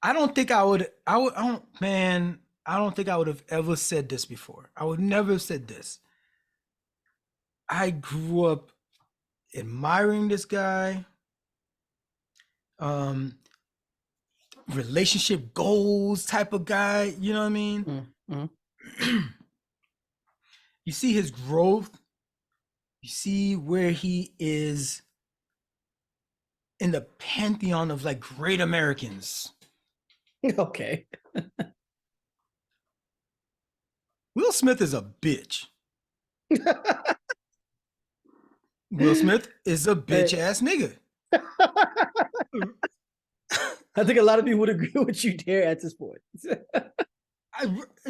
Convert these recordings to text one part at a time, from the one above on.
I don't think I would. I don't. Man, I don't think I would have ever said this before. I would never have said this. I grew up admiring this guy. Um, Relationship goals type of guy. You know what I mean? Mm-hmm. You see his growth. You see where he is in the pantheon of like great Americans. Okay. Will Smith is a bitch. Will Smith is a bitch Hey, ass nigga. I think a lot of people would agree with you there at this point. I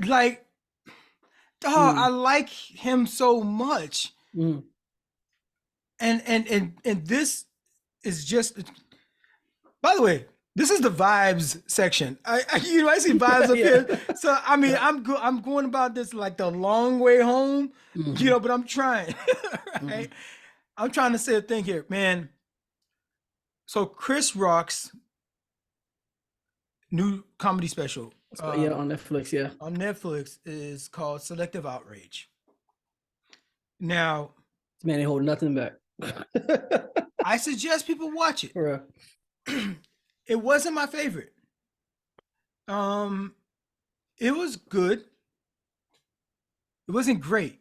like, dog. I Mm, like him so much, mm. and this is just. By the way, this is the vibes section. I see vibes up Yeah. here. So I mean, Yeah. I'm going about this like the long way home, Mm-hmm. but I'm trying, Mm-hmm. right? I'm trying to say a thing here, man. So Chris Rock's new comedy special Yeah, on Netflix. Yeah. on Netflix is called Selective Outrage. Now, Man, they hold nothing back. I suggest people watch it. For real. It wasn't my favorite. Um, it was good. It wasn't great.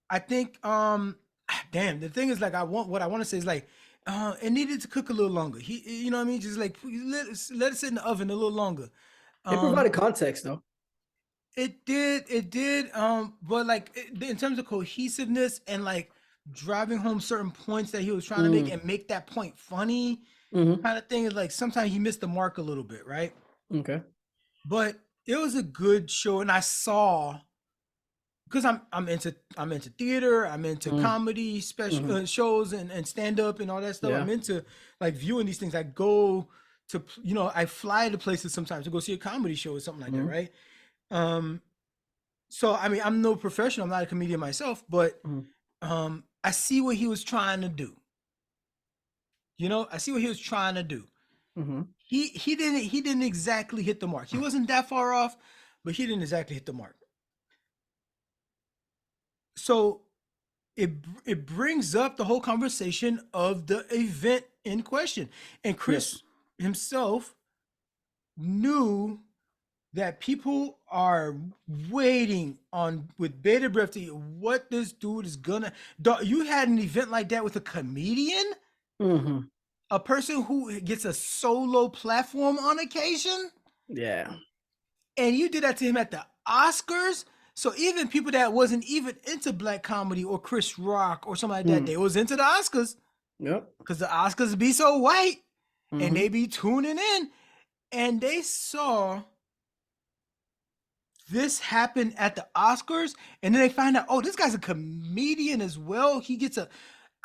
I think damn, the thing is like what I want to say is like it needed to cook a little longer. You know what I mean? Just like let it sit in the oven a little longer. It Um provided context though. it did but like in terms of cohesiveness and like driving home certain points that he was trying to make Mm. and make that point funny Mm-hmm. kind of thing is like sometimes he missed the mark a little bit, right? Okay. But it was a good show and I saw because I'm into theater, I'm into Mm. comedy special Mm-hmm. shows and stand up and all that stuff. Yeah. I'm into like viewing these things. I go to I fly to places sometimes to go see a comedy show or something like that, Mm-hmm. right? Um, so I mean, I'm no professional. I'm not a comedian myself, but Mm-hmm. I see what he was trying to do. I see what he was trying to do. Mm-hmm. He didn't exactly hit the mark. He wasn't that far off, but he didn't exactly hit the mark. So it brings up the whole conversation of the event in question. And Yes. Chris himself knew that people are waiting on with bated breath to hear what this dude is gonna. You had an event like that with a comedian, Mm-hmm. a person who gets a solo platform on occasion, Yeah. and you did that to him at the Oscars. So even people that wasn't even into black comedy or Chris Rock or something like that, Mm. they was into the Oscars Yep. because the Oscars be so white and Mm-hmm. they be tuning in and they saw this happen at the Oscars and then they find out, oh, this guy's a comedian as well.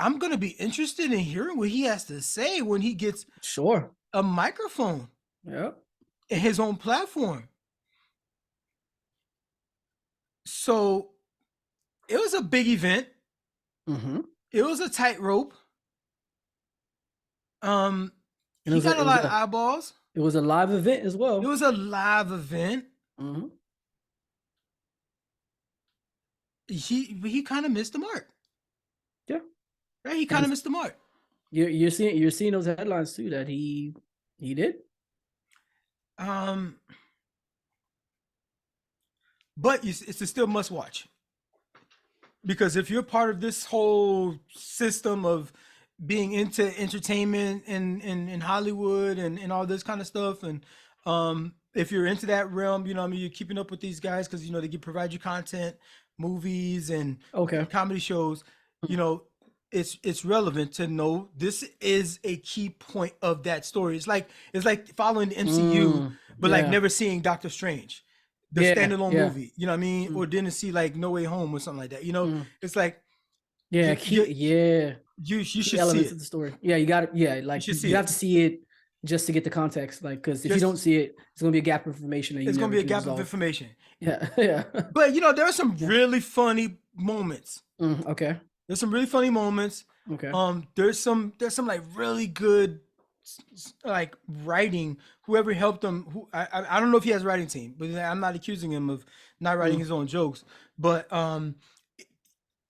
I'm gonna be interested in hearing what he has to say when he gets Sure. a microphone Yep. in his own platform. So it was a big event. Mm-hmm. It was a tightrope. And He got a lot of eyeballs. it was a live event as It well. was a live event. Mm-hmm. He kind of missed the mark. Yeah. Right? He kind And of missed the mark. you're seeing those headlines too that he did. Um, but it's a still must watch because if you're part of this whole system of being into entertainment in Hollywood and all this kind of stuff, and if you're into that realm, I mean, you're keeping up with these guys because they provide you content, movies Okay. and comedy shows. You know, it's relevant to know this is a key point of that story. It's like following the MCU, but like Yeah. never seeing Doctor Strange, the Yeah. standalone Yeah. movie. You know what I mean? Or Mm, didn't see like No Way Home or something like that. mm. It's like Yeah. you you Yeah. you Key should see elements it. of the story. Yeah. You got it. Yeah. You Like should see you have it. to see it just to get the context. Like, because if you don't Just see it, it's gonna be a gap of information that you it's gonna never be a can gap of resolve. information. Yeah. Yeah. But there are some Yeah. really funny moments. Okay. There's some really funny moments. Okay. There's some like really good like writing, whoever helped him, who I don't know if he has a writing team, but I'm not accusing him of not writing his own jokes, but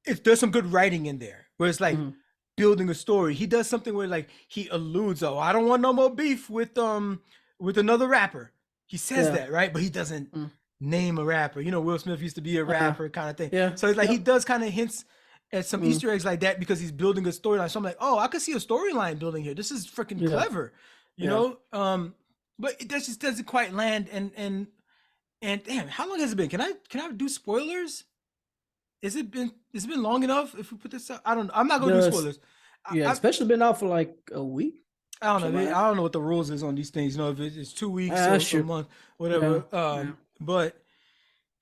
if there's some good writing in there where it's like building a story. He does something where like he alludes, oh, I don't want no more beef with another rapper. He says that, right? But he doesn't name a rapper. You know, Will Smith used to be a rapper kind of thing. Yeah. So it's like he does kind of hints at some Easter eggs like that because he's building a storyline. So I'm like, oh, I could see a storyline building here. This is freaking clever, you know? But it just doesn't quite land. And damn, how long has it been? Can I do spoilers? Has it been long enough if we put this up? I don't know. I'm not gonna do spoilers. Especially been out for like a week. I don't know. I don't know what the rules is on these things. You know, if it's 2 weeks or a month, whatever. But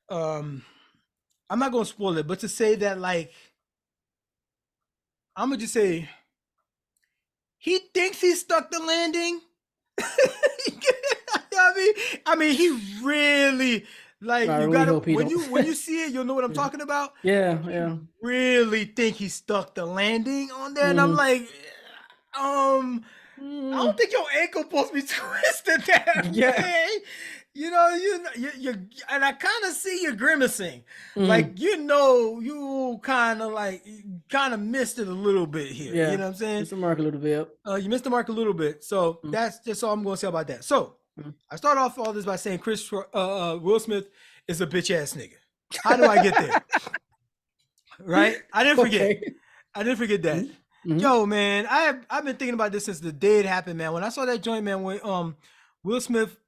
I'm not gonna spoil it. But to say that, like, I'm gonna just say he thinks he stuck the landing. I mean, he really. Like you gotta when you see it, you'll know what I'm talking about. Yeah. Really think he stuck the landing on there, and I'm like, I don't think your ankle supposed to be twisted that way. You know, you and I kind of see you grimacing, like you kind of missed it a little bit here. Yeah, you know what I'm saying? Missed the mark a little bit. You missed the mark a little bit. So that's just all I'm going to say about that. So. I start off all this by saying Will Smith is a bitch ass nigga. How do I get there? Right? I didn't forget. I didn't forget that. Yo, man, I've been thinking about this since the day it happened, man. When I saw that joint, man, when Will Smith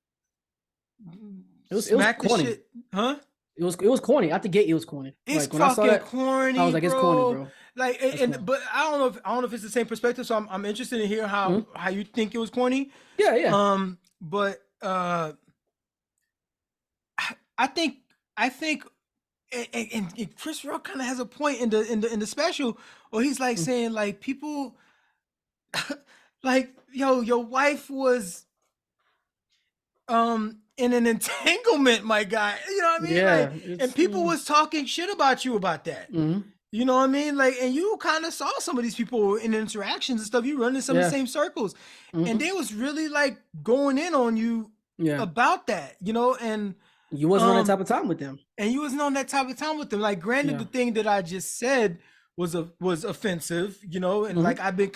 smacked the shit, huh? It was corny. At the gate, it was corny. It's like, when fucking I saw that, corny. I was like, it's corny, bro. Like, but I don't know if it's the same perspective. So I'm interested in hearing how you think it was corny. Yeah. But I think and Chris Rock kind of has a point in the special where he's like saying like people like your wife was in an entanglement, my guy. You know what I mean? Yeah. Like, and people was talking shit about you about that. You know what I mean? Like, and you kind of saw some of these people in interactions and stuff. You run in some of the same circles, and they was really like going in on you about that, you know. And you wasn't on that type of time with them. And you wasn't on that type of time with them. Like, granted, the thing that I just said was offensive, you know. And like I've been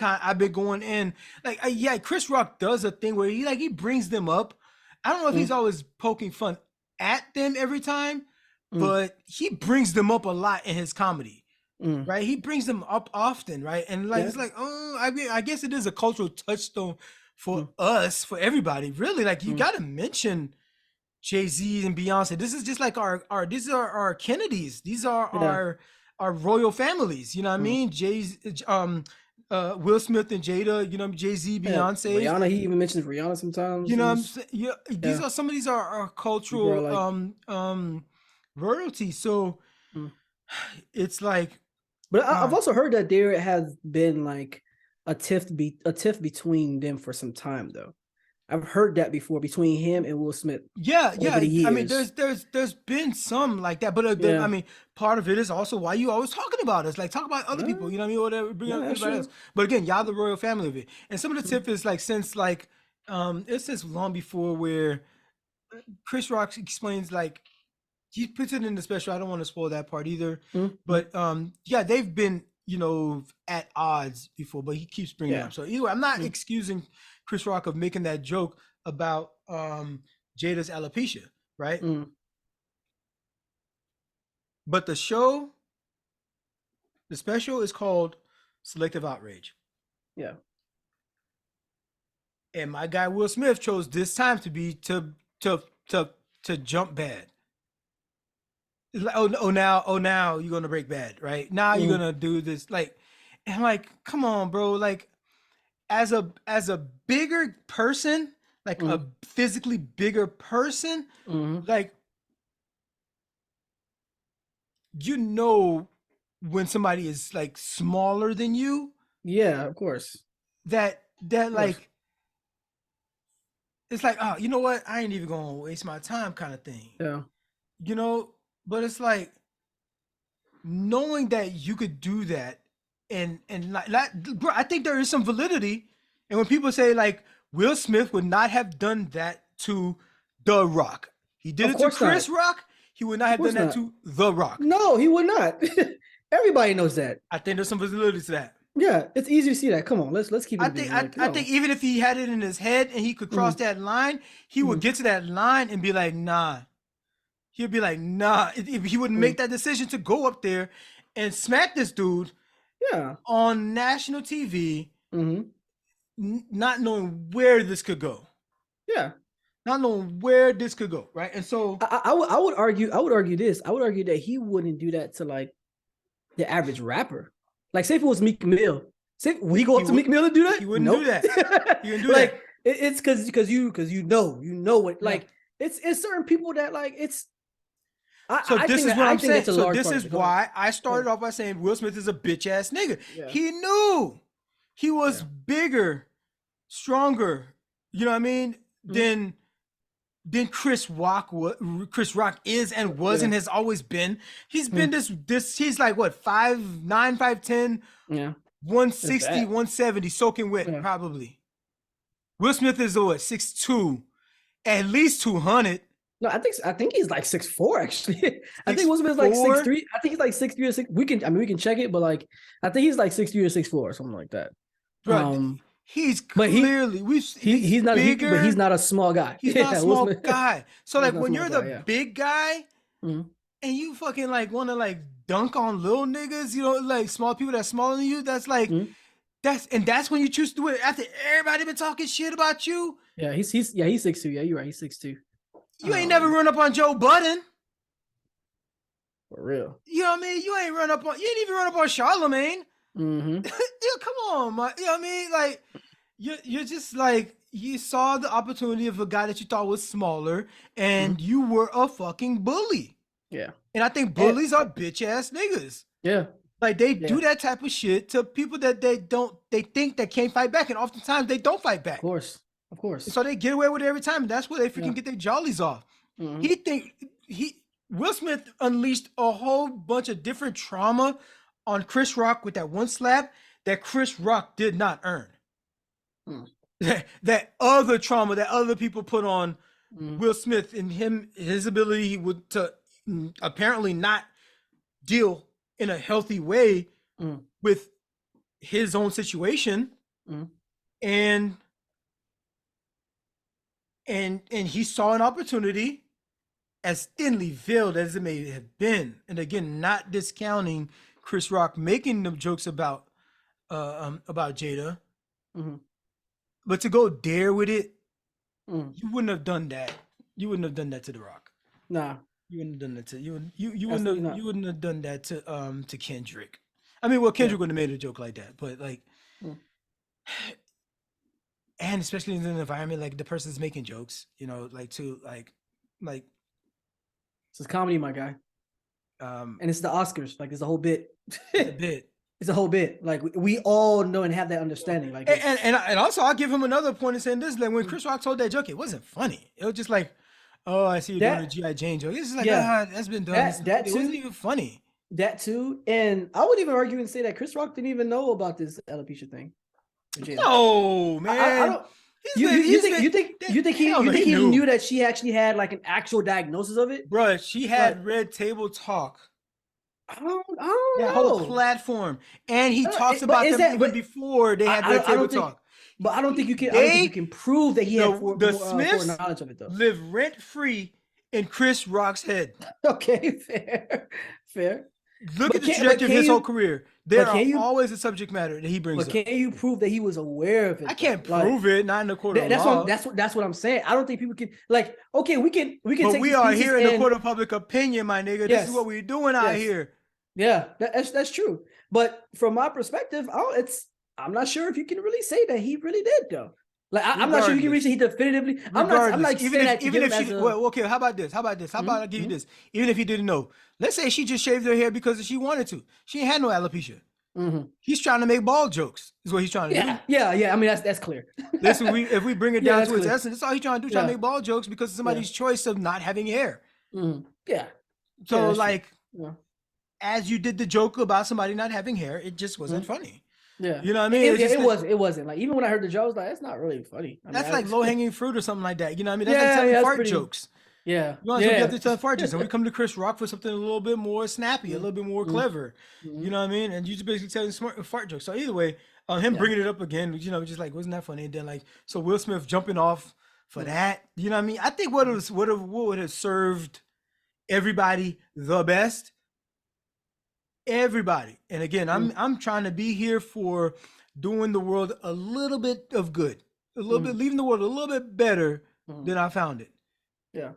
going in, like Chris Rock does a thing where he brings them up. I don't know if he's always poking fun at them every time, but he brings them up a lot in his comedy. Right, he brings them up often, right, and like it's like, oh, I mean, I guess it is a cultural touchstone for us, for everybody, really. Like you got to mention Jay-Z and Beyonce. This is just like these are our Kennedys. These are our royal families. You know what I mean? Will Smith and Jada. You know, Jay-Z, Beyonce. Rihanna. He even mentions Rihanna sometimes. You know what I'm saying? Yeah, these are some of these are our cultural royalty. So it's like. But I've also heard that there has been like a tiff between them for some time, though. I've heard that before between him and Will Smith. Yeah. I mean, there's been some like that, but I mean, part of it is also why you always talking about us, like talk about other people, you know what I mean, whatever, bring up everybody else. But again, y'all the royal family of it, and some of the tiff is like since like it's since long before where Chris Rock explains like. He puts it in the special. I don't want to spoil that part either. But they've been, you know, at odds before, but he keeps bringing it up. So either way, I'm not excusing Chris Rock of making that joke about Jada's alopecia, right? But the special is called Selective Outrage. Yeah. And my guy Will Smith chose this time to be to jump bad. Like, now you're gonna break bad, right? Now you're gonna do this, like, and like, come on, bro. Like, as a bigger person, like a physically bigger person, like, you know, when somebody is like smaller than you, yeah, of course, that like, it's like, oh, you know what? I ain't even gonna waste my time, kind of thing. Yeah, you know. But it's like knowing that you could do that and like bro, I think there is some validity. And when people say like, Will Smith would not have done that to The Rock. He did Of it to course Chris not. Rock. He would not have done that not. to The Rock. No, he would not. Everybody knows that. I think there's some visibility to that. Yeah, it's easy to see that. Come on, let's keep it. I think even if he had it in his head and he could cross that line, he would get to that line and be like, nah. He'd be like, nah. He wouldn't make that decision to go up there and smack this dude. Yeah. On national TV, not knowing where this could go. Yeah. Not knowing where this could go, right? And so I would argue this. I would argue that he wouldn't do that to like the average rapper. Like, say if it was Meek Mill, say we go up to Meek Mill and do that. He wouldn't do that. He wouldn't do like, that. It's because you know what. Like, it's certain people that like it's. This is what I'm saying. So this is why I started off by saying Will Smith is a bitch ass nigga. Yeah. He knew he was bigger, stronger. You know what I mean? Than Chris Rock is and was and has always been. He's been this. He's like what 5'9", 5'10", 160, 170, soaking wet probably. Will Smith is what 6'2", at least 200. No, I think he's like 6'4", actually. I think Will Smith's like 6'3". I think he's like 6'3" or 6. We can check it, but like I think he's like 6'3" or 6'4" or something like that. Bro, he's clearly he's not bigger, but he's not a small guy. He's not a small guy. So like when you're the big guy and you fucking like want to like dunk on little niggas, you know, like small people that's smaller than you, that's like that's when you choose to do it after everybody been talking shit about you. Yeah, he's 6'2". Yeah, you're right. He's 6'2". You ain't never run up on Joe Budden. For real. You know what I mean? You ain't even run up on Charlemagne. Mm-hmm. Yeah, come on, man. You know what I mean? Like, you're just like, you saw the opportunity of a guy that you thought was smaller, and you were a fucking bully. Yeah. And I think bullies are bitch ass niggas. Yeah. Like they do that type of shit to people that they think that can't fight back, and oftentimes they don't fight back. Of course. So they get away with it every time. And that's where they freaking get their jollies off. Will Smith unleashed a whole bunch of different trauma on Chris Rock with that one slap that Chris Rock did not earn. That other trauma that other people put on Will Smith and his ability to apparently not deal in a healthy way with his own situation. And he saw an opportunity, as thinly veiled as it may have been, and again, not discounting Chris Rock making them jokes about Jada, but to go there with it, you wouldn't have done that. You wouldn't have done that to The Rock. Nah, you wouldn't have done that to you wouldn't have done that to Kendrick. I mean, well, Kendrick wouldn't have made a joke like that, but like. And especially in an environment like the person's making jokes, you know, like it's comedy, my guy. And it's the Oscars, like it's a whole bit. It's a whole bit. Like we all know and have that understanding. Like, and also I'll give him another point in saying this: like when Chris Rock told that joke, it wasn't funny. It was just like, oh, I see you doing a G.I. Jane joke. It's just like, that's been done. It wasn't even funny. That too, and I would even argue and say that Chris Rock didn't even know about this alopecia thing. No, man. I don't. You think he knew that she actually had like an actual diagnosis of it? Bro, she had Red Table Talk. I don't that know. Whole platform, and he talks about them even before they had Red Table Talk. But I don't think you can prove that he had the Smiths knowledge of it though. Live rent free in Chris Rock's head. Okay, fair. Look at the trajectory of his whole career. There are always a subject matter that he brings up. But can you prove that he was aware of it? I can't prove it. Not in the court of law. That's what I'm saying. I don't think people can like. Okay, we can. But take we are here in the court of public opinion, my nigga. This is what we're doing out here. Yeah, that's true. But from my perspective, I'm not sure if you can really say that he really did though. Like I'm not sure you can really say he definitively. I'm not saying that even if she. Well, okay. How about this? How about I give you this? Even if he didn't know, let's say she just shaved her hair because she wanted to. She ain't had no alopecia. He's trying to make bald jokes. Is what he's trying to do. Yeah. I mean that's clear. Listen, if we bring it down to its essence, that's all he's trying to do. Trying to make bald jokes because of somebody's choice of not having hair. Yeah. So as you did the joke about somebody not having hair, it just wasn't funny. Yeah. You know what I mean? It's just It wasn't like, even when I heard the joke, I was like, that's not really funny. I mean, that's like low hanging fruit or something like that. You know what I mean? That's like yeah, telling yeah, that's fart pretty. jokes. Yeah, You might as well be up yeah. there telling fart jokes, and we come to Chris Rock for something a little bit more snappy, a Mm, little bit more mm, clever. You mm, know what I mean? And you just basically telling smart fart jokes. So either way, him yeah. bringing it up again, you know, just like wasn't that funny? And then like so Will Smith jumping off for Mm, that. You know what I mean? I think mm, what would have served everybody the best. Everybody. And again, mm, I'm trying to be here for doing the world a little bit of good, a little bit mm, leaving the world a little bit better mm. than I found it. Yeah.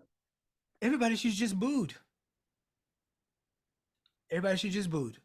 Everybody should just booed. Everybody should just booed.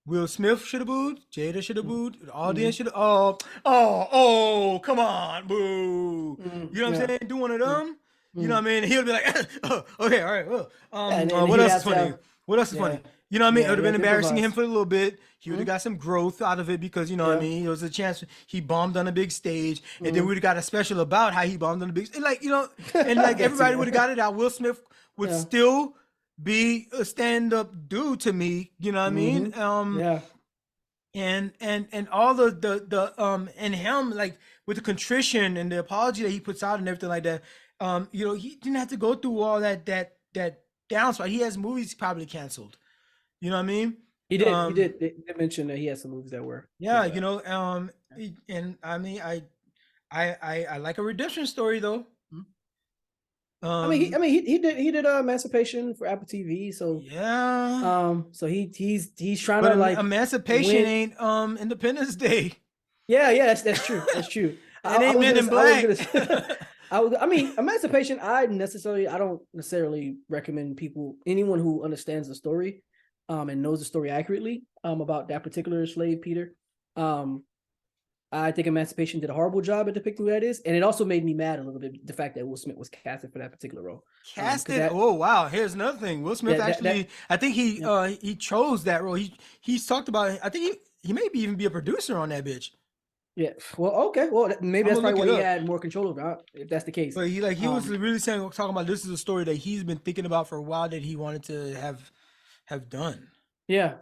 Will Smith should have booed. Jada should have Mm, booed. The audience mm, should have. Come on, boo. mm, You know what I'm yeah. saying? Do one of Mm, them. You know mm. what I mean? He'll be like, oh, okay, all right. Well, Yeah, and what he'd else is have to funny? have, What else is yeah, funny? You know what I mean? It yeah, would have he been had to embarrassing him improvise. for a little bit. He would have Mm, got some growth out of it because you know what I yeah. mean. It was a chance he bombed on a big stage, and then Mm. we'd have got a special about how he bombed on the big, and like you know, and like That too, everybody would have yeah. got it out. Will Smith would Yeah. still be a stand-up dude to me. You know what I mean? Mm-hmm. Yeah. And all the and him like with the contrition and the apology that he puts out and everything like that. You know, he didn't have to go through all that downside. He has movies probably canceled. You know what I mean? He did. He Um, did. They mentioned that he had some movies that were yeah, canceled you out. know, and I mean, I like a redemption story though. Mhm. Um, He did Emancipation for Apple TV. So yeah, he's trying but to like Emancipation win. ain't Independence Day. Yeah, yeah, that's true. That's true. It I ain't was Men gonna in I was Black. gonna I mean, Emancipation. I don't necessarily recommend anyone who understands the story, and knows the story accurately, about that particular slave Peter. Um, I think Emancipation did a horrible job at depicting who that is, and it also made me mad a little bit the fact that Will Smith was casted for that particular role. Because Casted. Oh wow! Here's another thing. Will Smith that actually, I think yeah. he chose that role. He's talked about. I think he maybe even be a producer on that bitch. Yeah. Well, okay. Well, maybe I'm that's gonna probably look what it he up. had more control over, if that's the case. But he was Um, really talking about this is a story that he's been thinking about for a while that he wanted to have done. yeah,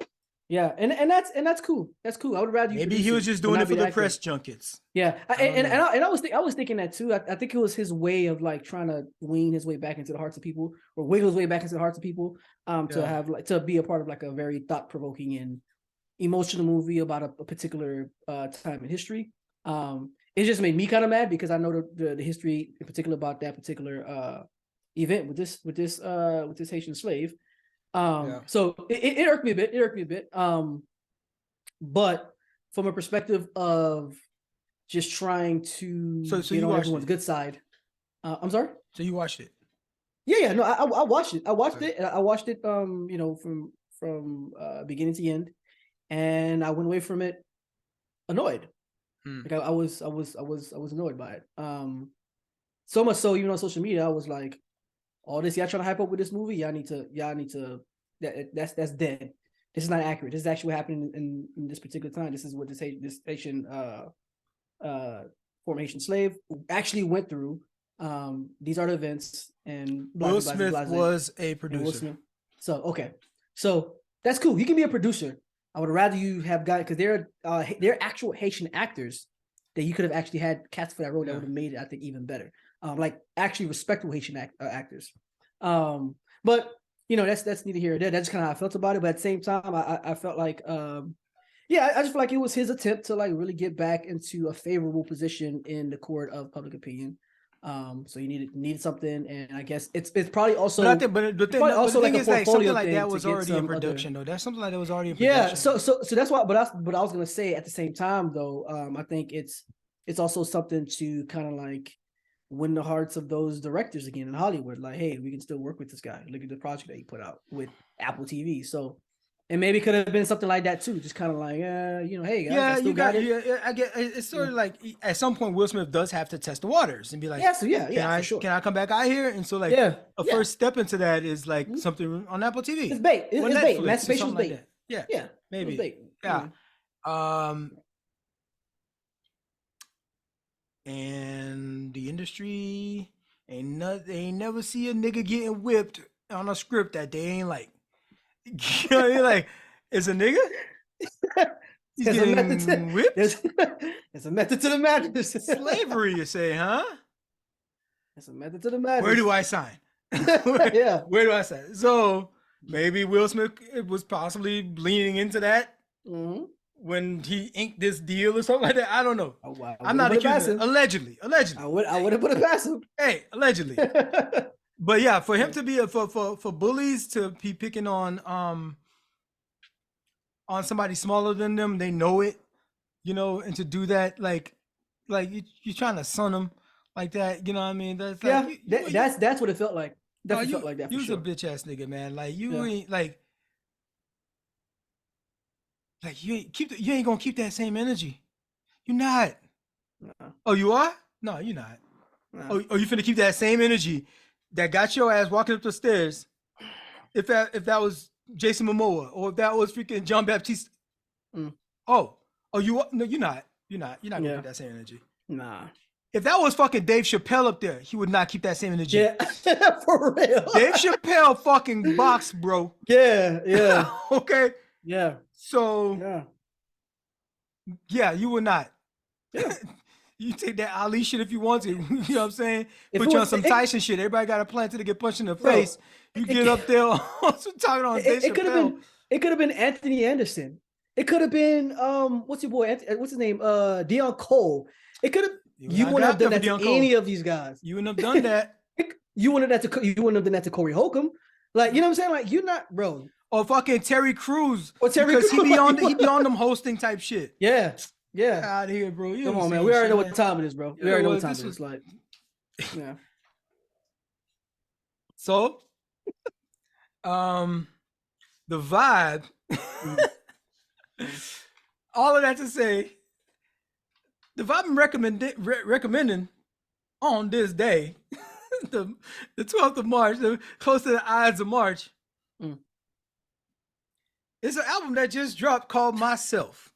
yeah, and that's cool. That's cool. I would rather you Maybe he produce was it just but doing it not for be the the actor. press junkets. Yeah, I don't know. I was thinking that too. I think it was his way of like trying to wean his way back into the hearts of people, or wiggle his way back into the hearts of people. To Yeah. have like to be a part of like a very thought provoking and emotional movie about a particular time in history. It just made me kind of mad because I know the history in particular about that particular event with this Haitian slave. Yeah. So it irked me a bit. It irked me a bit. But from a perspective of just trying to So get you on watched everyone's it. good side. I'm sorry. So you watched it. Yeah. No, I watched it. I watched Okay. it. I watched it. From beginning to end, and I went away from it annoyed. Hmm. Like I was annoyed by it. So much so, even on social media, I was like, all this y'all trying to hype up with this movie, y'all need to that's dead. This is not accurate. This is actually what happened in this particular time. This is what this Haitian former Haitian slave actually went through. These are the events and blah Will blah blah Smith blah. was a And Will producer. Smith. So okay, so that's cool. He can be a producer. I would rather you have got because they're actual Haitian actors that you could have actually had cast for that role that would have made it, I think, even better. Like actually respectable Haitian actors. But that's neither here nor there. That's kind of how I felt about it. But at the same time, I felt like I just feel like it was his attempt to like really get back into a favorable position in the court of public opinion. So you needed something, and I guess it's probably also. But I think, but the also thing like a is, like something portfolio like thing that to was get already in some other. production, though. That's something like that was already in Yeah, production. so that's why, but I was gonna say at the same time though, I think it's also something to kind of like win the hearts of those directors again in Hollywood. Like, hey, we can still work with this guy. Look at the project that he put out with Apple TV. So, and maybe it could have been something like that too. Just kind of like, hey guys, I Yeah, still you got. got it. Yeah, I get. It's sort of like at some point Will Smith does have to test the waters and be like, Yeah, so yeah, for sure. can I come back out here? And so like Yeah, a yeah. first step into that is like Mhm. something on Apple TV It's bait. or It's bait. Netflix or Emancipation's something like bait. that. Yeah, Yeah, it was maybe. bait. Yeah. And the industry ain't never see a nigga getting whipped on a script that they ain't like. You know what I mean? Like, it's a nigga. He's There's a method getting to, whipped. there's a method to the madness. Slavery, you say, huh? There's a method to the madness. Where do I sign? Yeah. Where do I sign? So maybe Will Smith was possibly leaning into that when he inked this deal or something like that. I don't know. I'm not accusing him. Allegedly. I would have put it past him. Hey, allegedly. But yeah, for him to be for bullies to be picking on somebody smaller than them, they know it, you know, and to do that, like you're trying to son them like that, you know what I mean? That's like, that's what it felt like. Definitely felt like that. You was a bitch ass nigga, man. Like you ain't like you ain't gonna keep that same energy. You're not. No. Oh, you are? No, you're not. No. Oh, you finna keep that same energy that got your ass walking up the stairs. If that was Jason Momoa or if that was freaking John Baptiste. Oh, you no, you're not. You're not gonna keep that same energy. Nah. If that was fucking Dave Chappelle up there, he would not keep that same energy. Yeah, for real. Dave Chappelle fucking box, bro. Yeah. Okay. Yeah. So. Yeah, you would not. Yeah. You take that Ali shit if you want to. You know what I'm saying? Put you on some Tyson shit. Everybody got a plan to get punched in the face. You get up there talking on Dave Chappelle. It could have been Anthony Anderson. It could have been what's your boy? What's his name? Deion Cole. It could have. You wouldn't have done that to any of these guys. You wouldn't have done that. You wouldn't have done that to Corey Holcomb. Like, you know what I'm saying? Like, you're not, bro. Or fucking Terry Crews. Because he be on them hosting type shit. Yeah. Get out of here, bro. Come on, man. We already know what time it is, bro. We already know what time it is. Like, yeah. So, the vibe. All of that to say, the vibe I'm recommending on this day, the 12th of March, close to the Ides of March, it's an album that just dropped called Myself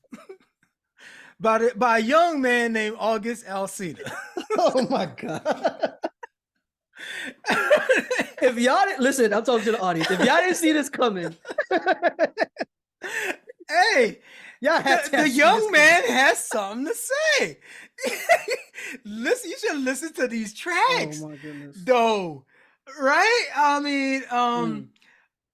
by a young man named August Alsina. Oh my God. If y'all didn't listen, I'm talking to the audience. If y'all didn't see this coming, hey, the young man has something to say. Listen, you should listen to these tracks. Oh my goodness. Though, right? I mean,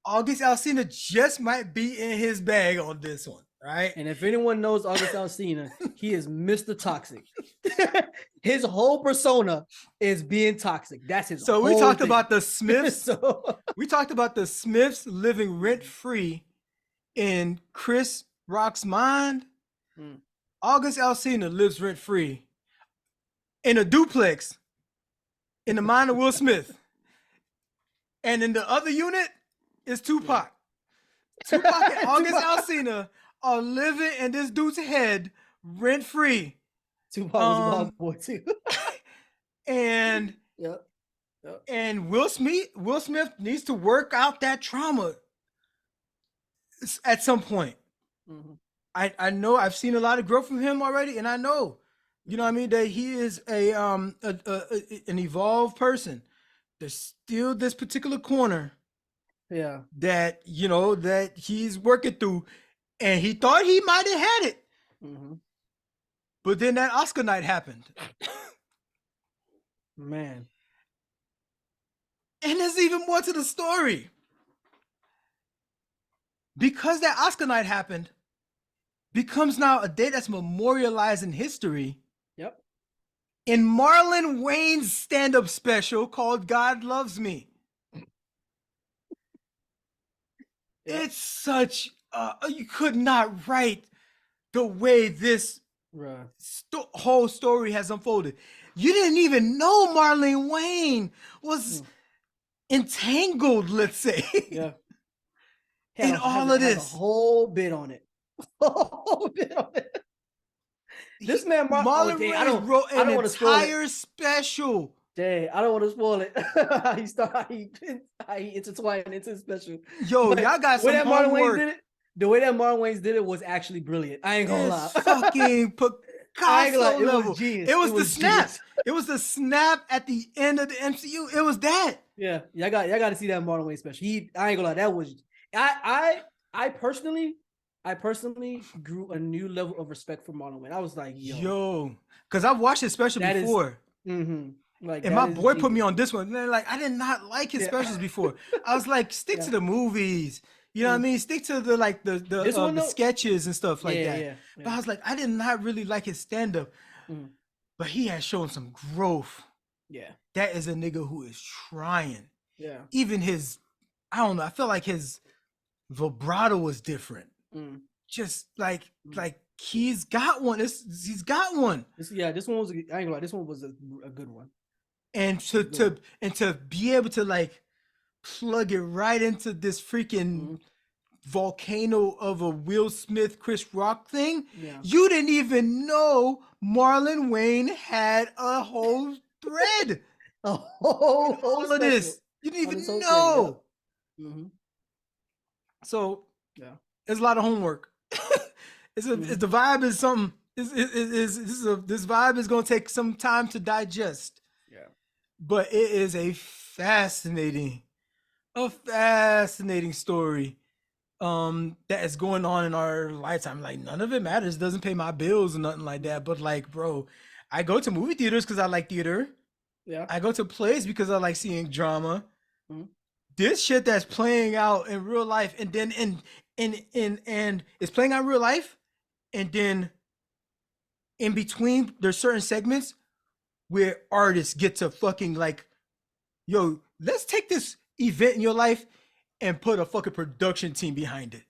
August Alsina just might be in his bag on this one, right? And if anyone knows August Alsina, he is Mr. Toxic. His whole persona is being toxic. That's his. So we talked about the Smiths. We talked about the Smiths living rent free in Chris Rock's mind. August Alsina lives rent free in a duplex in the mind of Will Smith, and in the other unit is Tupac. Tupac and August Alsina are living in this dude's head rent free. Tupac was a wild boy too. And and Will Smith needs to work out that trauma at some point. I know I've seen a lot of growth from him already, and I know, you know what I mean, that he is an evolved person. There's still this particular corner that, you know, that he's working through, and he thought he might have had it. But then that Oscar night happened. Man. And there's even more to the story. Because that Oscar night happened, becomes now a day that's memorialized in history. In Marlon Wayne's stand-up special called God Loves Me. It's such you could not write the way this whole story has unfolded. You didn't even know Marlon Wayne was entangled, let's say, in all of this. A whole bit on it. This man, Marlon Wayne wrote an entire special. Jay, I don't want to spoil it. He intertwined into special. Yo, but y'all got some homework. The way that Marlon Wayans did it was actually brilliant. I ain't gonna lie. Fucking Picasso level. It was the snap. It was the snap at the end of the MCU. It was that. Yeah, y'all got to see that Marlon Wayans special. I ain't gonna lie. That was I personally I personally grew a new level of respect for Marlon Wayne. I was like, yo, because I've watched his special that is, before. like And that my is boy put me genius. on this one. And then, like, I did not like his Yeah. specials before. I was like, stick Yeah. to the movies. You know what I mean? Stick to the like This one the though, sketches and stuff like yeah, that. yeah, But yeah. I was like, I did not really like his stand up. Mhm. But he has shown some growth. Yeah, That is a nigga who is trying. yeah. Even his, I don't know. I felt like his vibrato was different. Mm. Just like he's got one. He's got one. This one was. I ain't gonna lie. This one was a good one. And to be able to like plug it right into this freaking volcano of a Will Smith Chris Rock thing. Yeah. You didn't even know Marlon Wayne had a whole thread. A whole All of special this. You didn't on even this whole know. thing. Yeah. So Yeah. it's a lot of homework. It's the vibe is something. This vibe is gonna take some time to digest. Yeah. But it is a fascinating story that is going on in our lifetime. Like none of it matters, doesn't pay my bills or nothing like that. But like, bro, I go to movie theaters because I like theater. Yeah. I go to plays because I like seeing drama. Mhm. This shit that's playing out in real life, and then and it's playing out in real life, and then in between there's certain segments where artists get to fucking like, yo, let's take this event in your life and put a fucking production team behind it.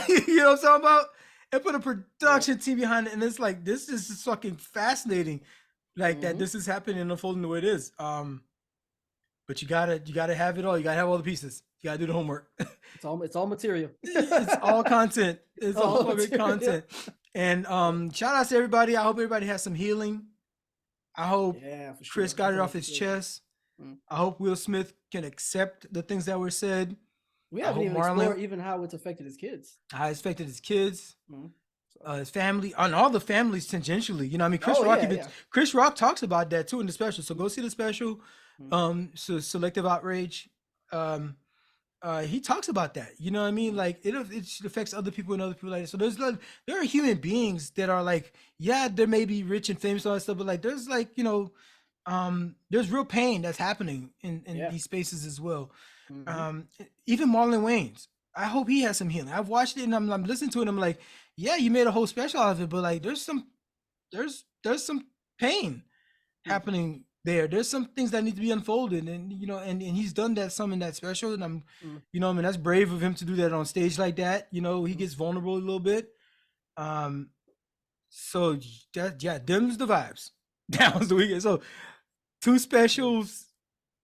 You know what I'm talking about? And put a production team behind it. And it's like, this is just fucking fascinating. Like that this is happening and unfolding the way it is. But you gotta have it all. You gotta have all the pieces. You gotta do the homework. It's all material. It's all content. It's all fucking material. content. And shout out to everybody. I hope everybody has some healing. I hope for sure. Chris got it off his chest. I hope Will Smith can accept the things that were said. We haven't even explored even how it's affected his kids. How it's affected his kids, his family, and all the families tangentially. You know, I mean, Chris Rock talks about that too in the special. So go see the special. So Selective Outrage. He talks about that. You know what I mean? Like it affects other people and other people like that. So there are human beings that are like, yeah, they may be rich and famous and all that stuff, but like there's like, you know, there's real pain that's happening in these spaces as well. Even Marlon Wayne's. I hope he has some healing. I've watched it and I'm listening to it and I'm like, yeah, you made a whole special out of it, but like there's some pain happening there. There's some things that need to be unfolded, and you know, and he's done that some in that special, and I'm you know, I mean, that's brave of him to do that on stage like that. You know, he gets vulnerable a little bit. So that, yeah, them's the vibes. That was the weekend. So 2 specials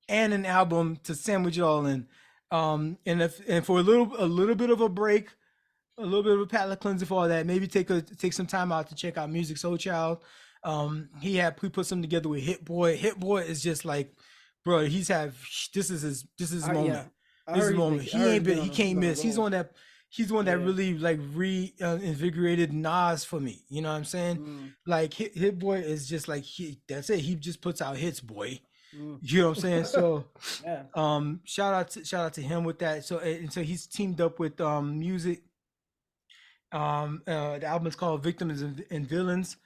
and an album to sandwich it all in. And for a little bit of a break, a little bit of a palate cleanser for all that, maybe take some time out to check out Musiq Soulchild. We put something together with Hit Boy. Hit Boy is just like, bro, this is his moment. This is his moment. He can't miss. He's the one that really like invigorated Nas for me. You know what I'm saying? Like Hit Boy is just like that's it. He just puts out hits, boy. You know what I'm saying? So shout out to him with that. So he's teamed up with Musiq. The album is called Victims and Villains.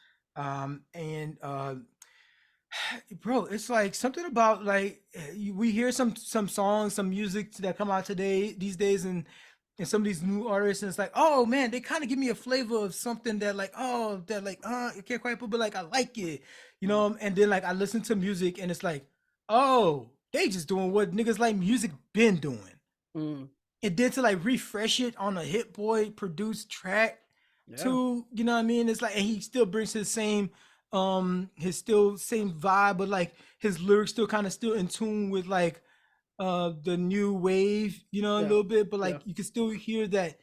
Bro, it's like something about like we hear some songs, some music that come out these days, and some of these new artists, and it's like, oh man, they kind of give me a flavor of something that like, I can't quite put, but like I like it, you know. And then like I listen to music, and it's like, oh, they just doing what niggas like Musiq been doing. And then to like refresh it on a Hit Boy produced track too, you know what I mean? It's like, and he still brings his same vibe, but like his lyrics still in tune with like the new wave, you know, a little bit, but like you can still hear that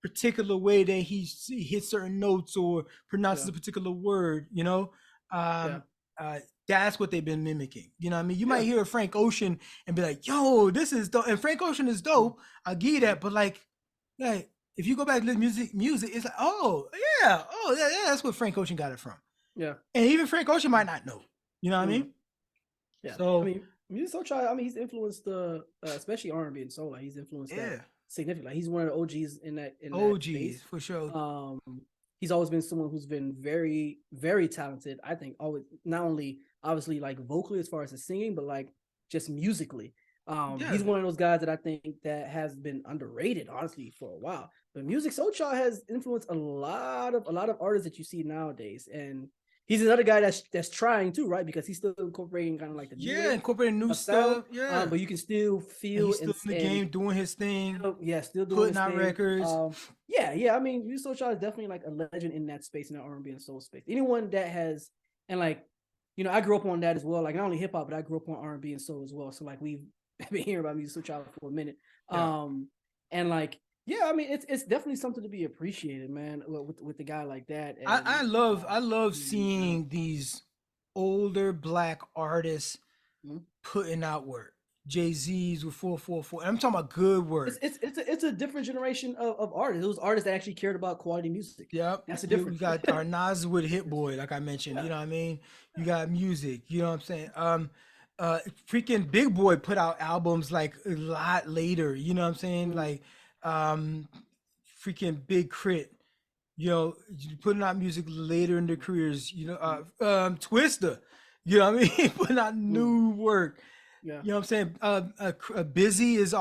particular way that he hits certain notes or pronounces a particular word, you know. That's what they've been mimicking. You know what I mean? You might hear Frank Ocean and be like, yo, this is dope. And Frank Ocean is dope. I'll give you that. But like if you go back to music, it's like, oh yeah, that's where Frank Ocean got it from. Yeah. And even Frank Ocean might not know. You know what I mean? Yeah. So I mean, Musiq Soulchild, I mean, he's influenced especially R&B and soul. Like he's influenced that significant. Like, he's one of the OGs in that OGs space. for sure. He's always been someone who's been very, very talented. I think always, not only obviously like vocally as far as the singing, but like just musically. He's one of those guys that I think that has been underrated, honestly, for a while. But Soulchild has influenced a lot of artists that you see nowadays, and he's another guy that's trying too, right? Because he's still incorporating kind of like the incorporating new stuff. But you can still feel and he's still in the game doing his thing. Still doing putting out records. I mean, Soulchild is definitely like a legend in that space, in the R&B and soul space. Anyone that has, and like, you know, I grew up on that as well. Like, not only hip hop, but I grew up on R&B and soul as well. So like, we've been hearing about Soulchild for a minute. And like, I mean, it's definitely something to be appreciated, man, with the guy like that. And, I love seeing these older Black artists putting out work. Jay-Z's with 444. And I'm talking about good work. It's a different generation of artists. Those artists that actually cared about quality music. Yep. That's the difference. We got our Nas with Hit Boy, like I mentioned. You know what I mean? You got Musiq. You know what I'm saying? Freaking Big Boy put out albums like a lot later. You know what I'm saying? Like freaking Big Crit. You know, putting out music later in their careers. You know, Twista. You know what I mean? Putting out new work. Yeah. You know what I'm saying? Busy is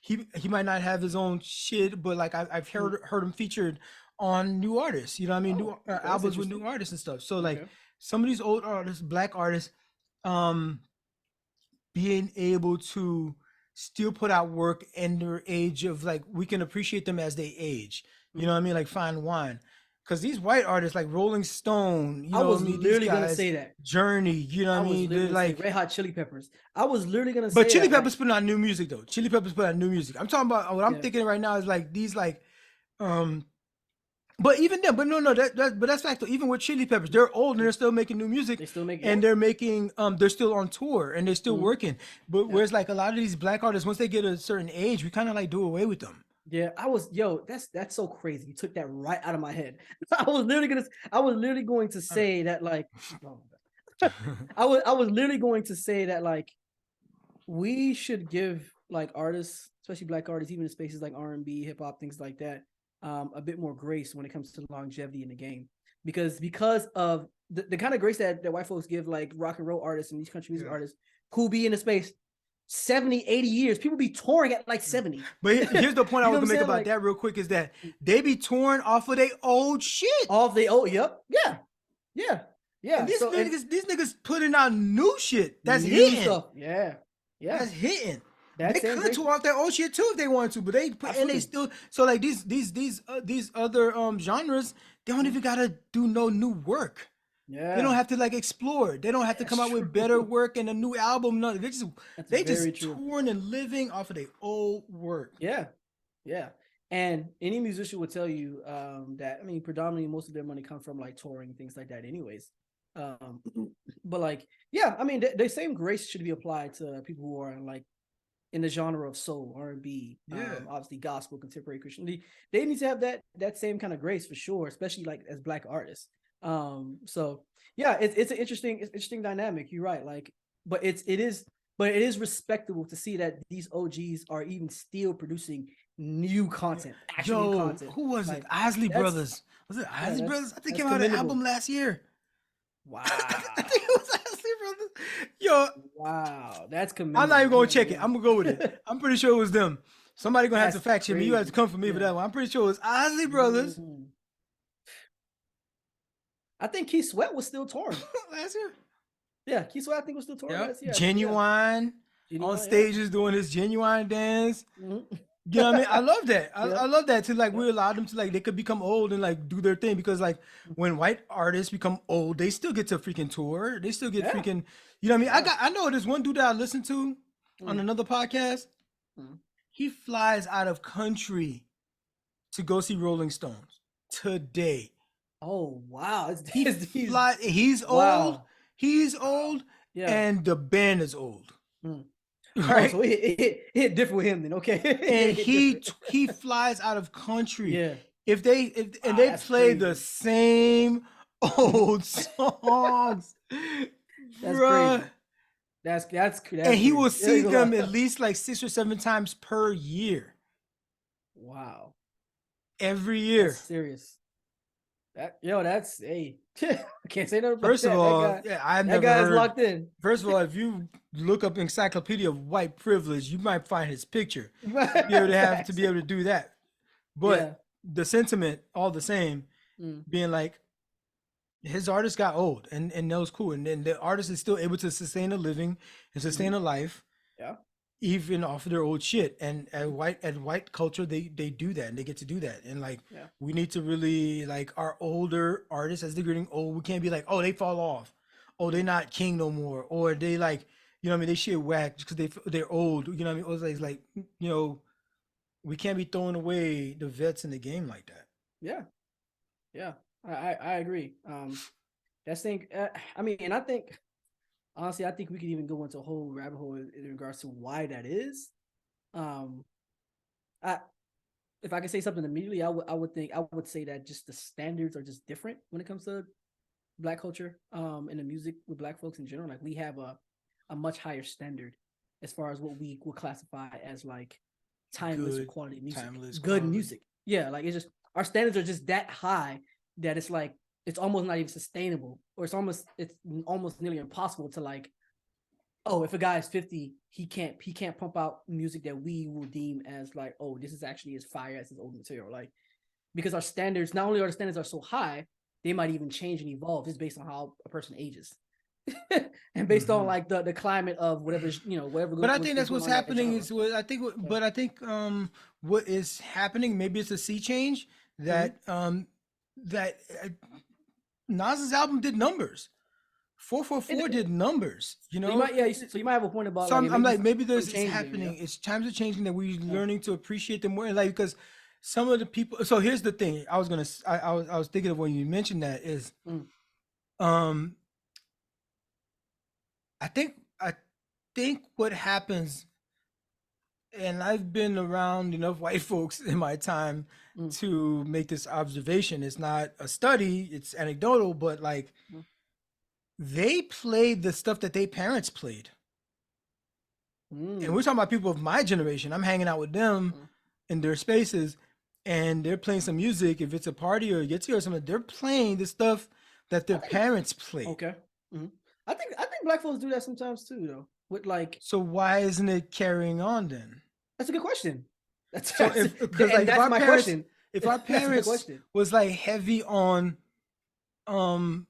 he might not have his own shit, but like I've heard him featured on new artists. You know what I mean? New albums with new artists and stuff. So like some of these old artists, Black artists, being able to still put out work in their age of like, we can appreciate them as they age. You know what I mean? Like fine wine. Because these white artists like Rolling Stone, you know, I was literally gonna say that. Journey, you know what I mean? They're like Red Hot Chili Peppers. I was literally gonna say. But Chili Peppers putting out new music though. Chili Peppers put out new music. I'm talking about what I'm thinking right now is like these like, but even then, but no, but that's fact though. Even with Chili Peppers, they're old and they're still making new music. They still make, and they're making they're still on tour and they're still working. But whereas like a lot of these Black artists, once they get a certain age, we kind of like do away with them. Yeah, that's so crazy. You took that right out of my head. I was literally going to say that like, I was literally going to say that like, we should give like artists, especially Black artists, even in spaces like R&B, hip hop, things like that, a bit more grace when it comes to longevity in the game, because of the kind of grace that white folks give like rock and roll artists and these country music artists who be in the space 70, 80 years. People be touring at like 70. But here's the point I was gonna make about that real quick is that they be touring off of their old shit. Off the old, yep. Yeah. And these niggas putting out new shit that's hitting. Stuff. Yeah. That's hitting. They could tour off their old shit too if they wanted to, but they put and they still so like these other genres, they don't even gotta do no new work. Yeah. They don't have to like explore. They don't have to come out with better work and a new album. No, they just touring and living off of their old work. Yeah. And any musician would tell you that, I mean, predominantly most of their money comes from like touring, things like that anyways. But like, I mean, the same grace should be applied to people who are like in the genre of soul, R&B, obviously gospel, contemporary Christian. They need to have that same kind of grace for sure, especially like as Black artists. So yeah, it's an interesting dynamic. You're right. Like, but it is respectable to see that these OGs are even still producing new content. Actual content. Who was it? Isley Brothers. Was it Isley Brothers? I think came out an album last year. Wow. I think it was Isley Brothers. Yo. Wow. That's commendable. I'm not even gonna check it. I'm gonna go with it. I'm pretty sure it was them. Somebody gonna have to fact check me. You have to come for me for that one. I'm pretty sure it was Isley Brothers. I think Keith Sweat was still touring last year. Yeah, Keith Sweat I think was still touring last year. Genuine on stages doing his Genuine dance. Mm-hmm. You know what I mean? I love that. I love that to like we allow them to like they could become old and like do their thing, because like when white artists become old, they still get to freaking tour. They still get freaking, you know what I mean? I know there's one dude that I listened to on another podcast. He flies out of country to go see Rolling Stones today. Oh wow. He's old. He's old. Yeah. And the band is old. Right. So it hit different with him then. Okay. And he flies out of country. Yeah. If they play the same old songs. That's crazy. That's and he will see them at least like 6 or 7 times per year. Wow. every That's year. serious. That's I can't say nothing about First of that. all, yeah, I've That never guy is heard. locked in. First of all, if you look up Encyclopedia of White Privilege, you might find his picture. Be able to have to Facts. be able to do that. But Yeah. the sentiment, all the same, Mm, being like his artist got old, and that was cool. And then the artist is still able to sustain a living and sustain mhm. a life Yeah. even off of their old shit. And at white culture, they do that and they get to do that. And like Yeah. we need to really like our older artists as they're getting old. We can't be like, oh, they fall off, oh, they're Mm, not king no more, or they like, you know what I mean, they shit whack just because they're old. You know what I mean? It's like you know, we can't be throwing away the vets in the game like that. yeah. Yeah. I agree. That's thing. I mean, and I think honestly, I think we could even go into a whole rabbit hole in regards to why that is. Um, I if I could say something immediately, I would say that just the standards are just different when it comes to Black culture, and the music with Black folks in general. Like we have a much higher standard as far as what we would classify as like timeless or Good, quality music, timeless good quality. music. Yeah, like it's just our standards are just that high that it's like it's almost not even sustainable, or it's almost nearly impossible to like, oh, if a guy is 50, he can't pump out music that we will deem as like, oh, this is actually as fire as his old material. Like because our standards, not only are the standards are so high, they might even change and evolve just based on how a person ages. And based on Mm-hmm. like the climate of whatever whatever But I think what's that's going what's on in that happening genre. is what I think. So, But I think what is happening, maybe it's a sea change mm-hmm. that Nas's album did numbers. 444 did numbers. You So you know, might, yeah. So you might have a point about so like I'm maybe like maybe some there's it's changing. Yeah. happening. It's times are changing that we're Yeah. learning to appreciate them more. Like because some of the people. So here's the thing. I was thinking of when you mentioned that is Mm, um I think what happens, and I've been around enough white folks in my time mm, to make this observation. It's not a study, it's anecdotal, but like mm, they played the stuff that their parents played. And we're mm, talking about people of my generation. I'm hanging out with them mm. in their spaces and they're playing some music. If it's a party or a get together or something, they're playing the stuff that their I think parents played. okay. Mm. I think Black folks do that sometimes too, though. With like, So why isn't it carrying on then? that's a good question. So if because And like that's my question. if our That's a good parents question. was like heavy on um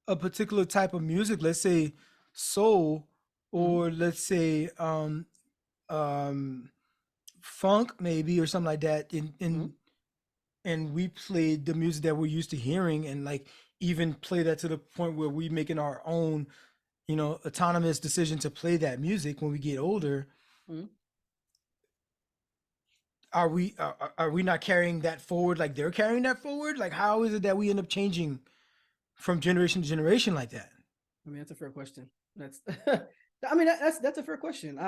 a particular type of music, let's say soul, Mm-hmm. or let's say um funk maybe or something like that, Mm-hmm. and we played the music that we're used to hearing and like even play that to the point where we making our own, autonomous decision to play that music when we get older. Mm-hmm. Are we not carrying that forward like they're carrying that forward? Like how is it that we end up changing from generation to generation like that? I mean, that's a fair question. That's, I mean, that's a fair question.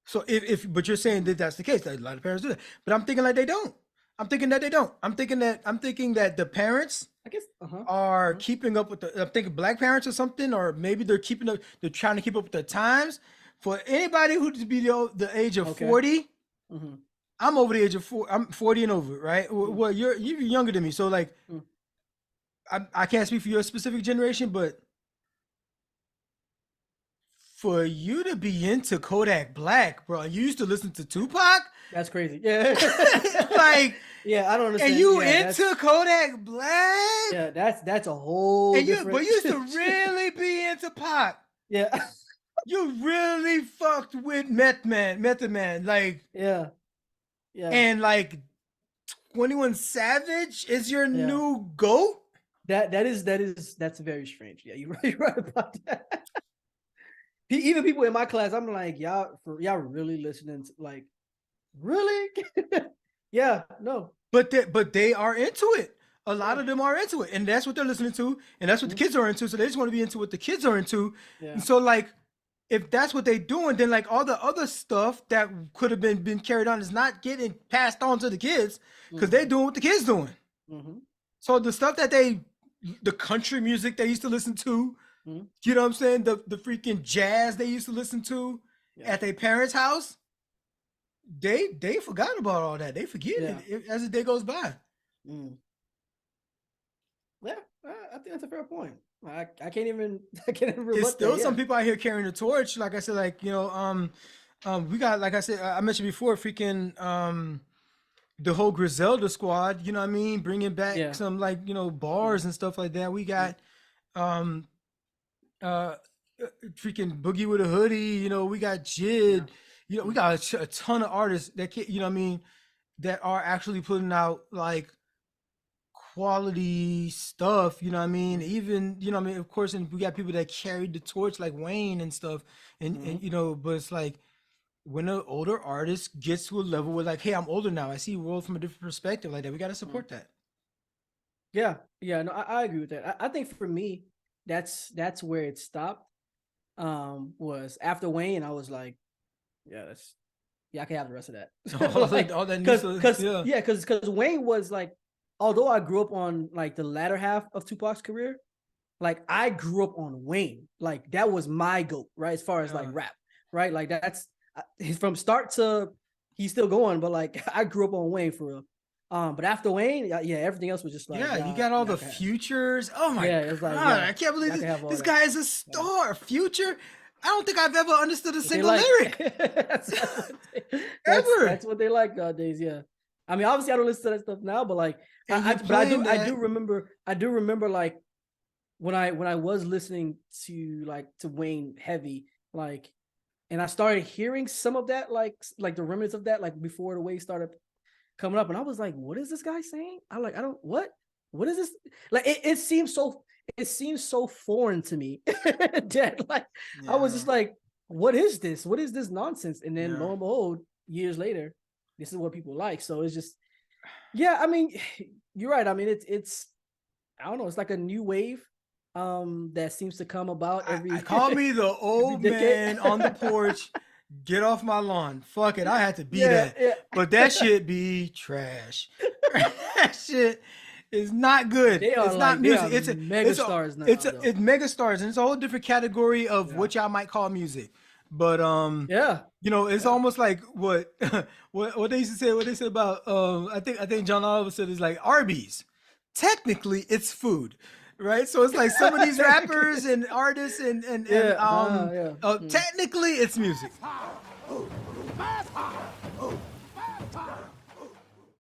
So if but you're saying that that's the case, that a lot of parents do that, but I'm thinking like they don't. I'm thinking that they don't. I'm thinking that the parents I guess, uh-huh. are Uh-huh. keeping up with the. I'm thinking black parents or something, or maybe they're keeping up. They're trying to keep up with the times. For anybody who to be the age of Okay. 40, Mm-hmm. I'm over the age of 4. I'm 40 and over, right? Well, you're younger than me, so like Mm-hmm. I can't speak for your specific generation, but for you to be into Kodak Black, bro, you used to listen to Tupac, That's crazy. Yeah. like, Yeah, I don't and understand. you Yeah, into Kodak Black, yeah, that's a whole and different. but you used to really be into Pac. Yeah. You really fucked with Method Man, like, Yeah. Yeah. and like 21 Savage is your Yeah. new goat. That's very strange. Yeah, you're right about that. Even people in my class, I'm like, y'all really listening to, like, really? Yeah, no. But they are into it. A lot Yeah. of them are into it, and that's what they're listening to, and that's what the Mhm. kids are into. So they just want to be into what the kids are into. Yeah. And so like, if that's what they're doing, then like all the other stuff that could have been carried on is not getting passed on to the kids because they're Mhm. doing what the kids doing. Mhm. So the stuff the country music they used to listen to, Mhm. you know what I'm saying? The freaking jazz they used to listen to Yeah. at their parents' house, they forgot about all that. They forget it as the day goes by. Mm. Yeah, I think that's a fair point. I can't even rebut It's still that, some people out here carrying the torch. Like I said, like we got, like I said, I mentioned before, freaking the whole Griselda squad. You know what I mean? Bringing back some like bars and stuff like that. We got um freaking Boogie with a Hoodie. We got Jid. We got a ton of artists that can, what I mean, that are actually putting out like quality stuff, you know what I mean? Even, what I mean, of course, and we got people that carried the torch like Wayne and stuff. And but it's like when an older artist gets to a level where like, hey, I'm older now. I see the world from a different perspective like that. We gotta support that. Yeah, no, I agree with that. I think for me, that's where it stopped. Was after Wayne, I was like, I can have the rest of that. all that because Wayne was like, although I grew up on like the latter half of Tupac's career, like I grew up on Wayne. Like that was my GOAT, right? As far as like rap, right? Like that's from start to he's still going, but like I grew up on Wayne for real. But after Wayne, everything else was just like you got all the Futures. Oh my god, it was like, I can't believe this guy is a star. Future. I don't think I've ever understood a single lyric. That's what they like nowadays. Yeah, I mean, obviously I don't listen to that stuff now, but like, I do remember like when I was listening to Wayne heavy, like, and I started hearing some of that, like the remnants of that, like before the wave started coming up, and I was like, what is this guy saying? What is this? Like, it seems so foreign to me that like I was just like, what is this? What is this nonsense? And then lo and behold, years later, this is what people like. So it's just, I mean, you're right. I mean, it's I don't know. It's like a new wave that seems to come about every. Call me the old man on the porch. Get off my lawn. Fuck it. I had to be that. Yeah. But that shit be trash. That shit is not good. It's not music. It's mega stars now. It's mega stars, and it's a whole different category of what y'all might call music. But it's almost like what they used to say. What they said about I think John Oliver said is like Arby's. Technically, it's food. Right, so it's like some of these rappers and artists and technically it's music.